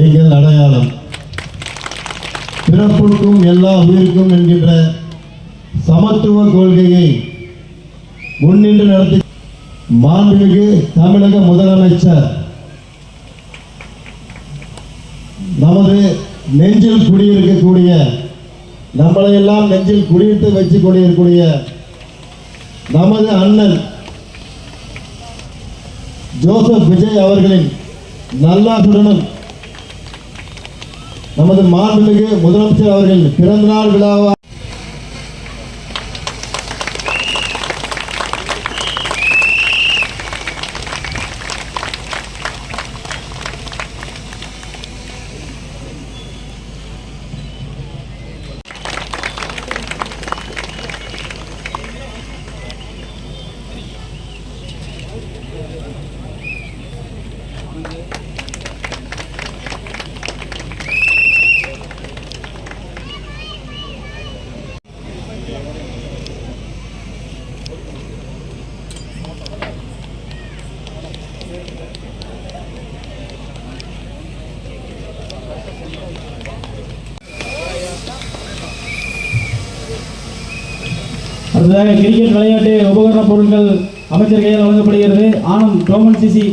எங்கள் அடையாளம். பிறப்புக்கும் எல்லா உயிருக்கும் என்கின்ற சமத்துவ கொள்கையை முன்னின்று நடத்தி மாண்புமிகு தமிழக முதலமைச்சர் நமது நெஞ்சில் குடியிருக்கக்கூடிய, நம்மளையெல்லாம் நெஞ்சில் குடியிட்டு வச்சு கொண்டிருக்கக்கூடிய நமது அண்ணன் ஜோசப் விஜய் அவர்களின் நல்லாசுடனும் நமது மாண்புமிகு முதலமைச்சர் அவர்கள் பிறந்தநாள் விழாவாக அடுத்ததாக கிரிக்கெட் விளையாட்டு உபகரண பொருட்கள் அமைச்சர் கையில் வழங்கப்படுகிறது. ஆனந்த் டோமன் சிசி.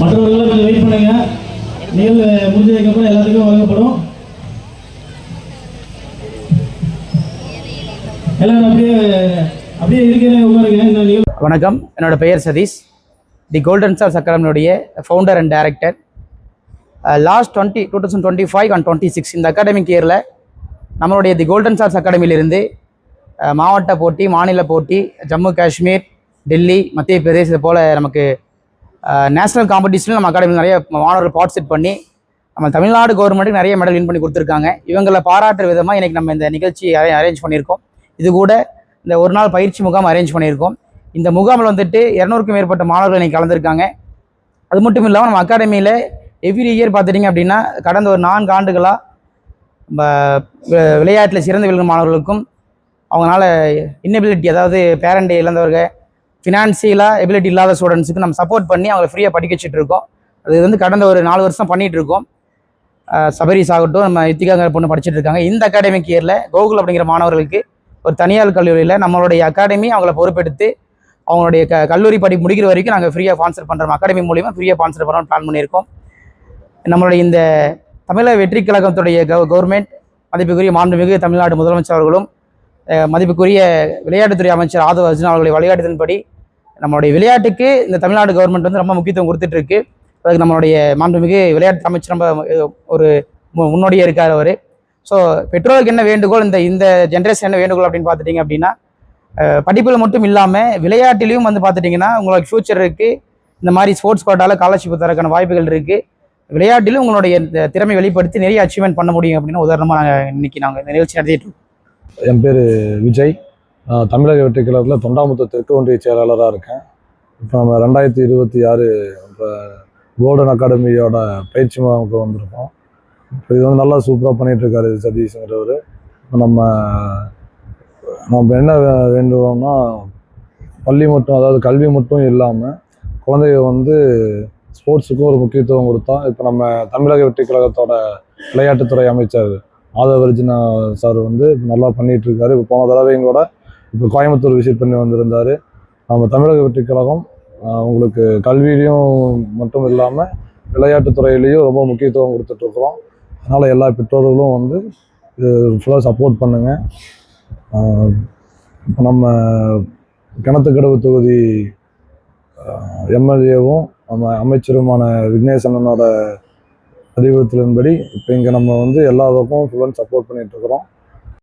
மற்றவர்கள் கொஞ்சம் வெயிட் பண்ணுங்க. நிகழ்வு முடிஞ்சதுக்கப்புறம் எல்லாத்துக்கும் வழங்கப்படும். எல்லாரும் அப்படியே இருக்கிற உட்காருங்க. வணக்கம், என்னோட பெயர் சதீஷ். தி கோல்டன் ஸ்டார்ஸ் அகாடமியுடைய founder and director. Last 2025 and 26 இந்த அகாடமிக் இயரில் நம்மளுடைய தி கோல்டன் ஸ்டார்ஸ் அகாடமியிலிருந்து மாவட்ட போட்டி, மாநில போட்டி, ஜம்மு காஷ்மீர், டெல்லி, மத்திய பிரதேஷ் இது போல் நமக்கு நேஷனல் காம்படிஷனில் நம்ம அகாடமியில் நிறைய மாணவர்கள் பார்ட்டிசிபேட் பண்ணி நம்ம தமிழ்நாடு கவர்மெண்ட்டுக்கு நிறைய மெடல் வின் பண்ணி கொடுத்துருக்காங்க. இவங்களை பாராட்டுற விதமாக இன்றைக்கி நம்ம இந்த நிகழ்ச்சி அரேஞ்ச் பண்ணியிருக்கோம். இது கூட இந்த ஒரு நாள் பயிற்சி முகாம் அரேஞ்ச் பண்ணியிருக்கோம். இந்த முகாமில் வந்துட்டு 200க்கும் மேற்பட்ட மாணவர்கள் இன்றைக்கி கலந்துருக்காங்க. அது மட்டும் இல்லாமல் நம்ம அகாடமியில் எவ்ரி இயர் பார்த்துட்டிங்க அப்படின்னா கடந்த ஒரு 4 ஆண்டுகளாக நம்ம விளையாட்டில் சிறந்து விளங்கும் மாணவர்களுக்கும் அவங்களால இன்னெபிலிட்டி, அதாவது பேரண்ட் இழந்தவர்கள், ஃபினான்சியலாக எபிலிட்டி இல்லாத ஸ்டூடெண்ட்ஸுக்கு நம்ம சப்போர்ட் பண்ணி அவங்களை ஃப்ரீயாக படிக்க வச்சுட்டு இருக்கோம். அது வந்து கடந்த ஒரு 4 வருஷம் பண்ணிகிட்டு இருக்கோம். சபரிஸ் ஆகட்டும், நம்ம யுத்திகாங்க பொண்ணு படிச்சுட்டு இருக்காங்க. இந்த அகாடமிக் இயரில் கோகுல் அப்படிங்கிற மாணவர்களுக்கு ஒரு தனியார் கல்லூரியில் நம்மளுடைய அகாடமி அவங்கள பொறுப்பெடுத்து அவங்களுடைய கல்லூரி படிப்பு முடிக்கிற வரைக்கும் நாங்கள் ஃப்ரீயாக ஸ்பான்சர் பண்ணுறோம். அகாடமி மூலிமா ஃப்ரீயாக ஸ்பான்சர் பண்ணுறோம் பிளான் பண்ணியிருக்கோம். நம்மளுடைய இந்த தமிழக வெற்றி கழகத்துடைய கவர்மெண்ட், மதிப்புக்குரிய மாண்புமிகு தமிழ்நாடு முதலமைச்சர் அவர்களும் மதிப்புக்குரிய விளையாட்டுத்துறை அமைச்சர் ஆதவ் அர்ஜுனா அவர்களுடைய வழிகாட்டுதலின்படி நம்மளுடைய விளையாட்டுக்கு இந்த தமிழ்நாடு கவர்மெண்ட் வந்து ரொம்ப முக்கியத்துவம் கொடுத்துட்ருக்கு. அதுக்கு நம்மளுடைய மாண்புமிகு விளையாட்டு அமைச்சர் ரொம்ப ஒரு முன்னோடியாக இருக்கார் அவர். ஸோ பெற்றோருக்கு என்ன வேண்டுகோள், இந்த ஜென்ரேஷன் என்ன வேண்டுகோள் அப்படின்னு பார்த்துட்டிங்க அப்படின்னா, படிப்பில் மட்டும் இல்லாமல் விளையாட்டிலையும் வந்து பார்த்துட்டிங்கன்னா உங்களுக்கு ஃப்யூச்சர் இருக்குது. இந்த மாதிரி ஸ்போர்ட்ஸ் கோட்டாவில் ஸ்காலர்ஷிப் தரக்கான வாய்ப்புகள் இருக்குது. விளையாட்டிலும் உங்களுடைய திறமை வெளிப்படுத்தி நிறைய அச்சீவ்மெண்ட் பண்ண முடியும் அப்படின்னு உதாரணமாக நாங்கள் இந்த நிகழ்ச்சி நடத்திட்டு இருக்கோம். என் பேர் விஜய். தமிழக வெற்றி கழகத்தில் தொண்டாமுத்தூர் தெற்கு ஒன்றிய செயலாளராக இருக்கேன். இப்போ நம்ம 2026 இப்போ கோல்டன் அகாடமியோட பயிற்சி முகாமுக்கு வந்திருக்கோம். இப்போ இது வந்து நல்லா சூப்பராக பண்ணிகிட்ருக்காரு சதீஷ்ங்கிறவர். நம்ம என்ன வேண்டுவோம்னா, பள்ளி மட்டும், அதாவது கல்வி மட்டும் இல்லாமல் குழந்தைங்க வந்து ஸ்போர்ட்ஸுக்கும் ஒரு முக்கியத்துவம் கொடுத்தா. இப்போ நம்ம தமிழக வெற்றி கழகத்தோட விளையாட்டுத்துறை அமைச்சர் ஆதவ் அர்ஜுனா சார் வந்து நல்லா பண்ணிகிட்ருக்காரு. இப்போ போன தடவையும் கூட இப்போ கோயம்புத்தூர் விசிட் பண்ணி வந்திருந்தார். நம்ம தமிழக வெற்றி கழகம் உங்களுக்கு கல்வியிலையும் மட்டும் இல்லாமல் விளையாட்டுத்துறையிலையும் ரொம்ப முக்கியத்துவம் கொடுத்துட்ருக்குறோம். அதனால் எல்லா பெற்றோர்களும் வந்து இது ஃபுல்லாக சப்போர்ட் பண்ணுங்கள். இப்போ நம்ம கிணத்துக்கடவு தொகுதி எம்எல்ஏவும் நம்ம அமைச்சருமான விக்னேஸ்வரனோட அறிவுறுத்தலின்படி இப்போ இங்கே நம்ம வந்து எல்லா பக்கமும் ஃபுல் அண்ட் சப்போர்ட் பண்ணிட்டு இருக்கிறோம்.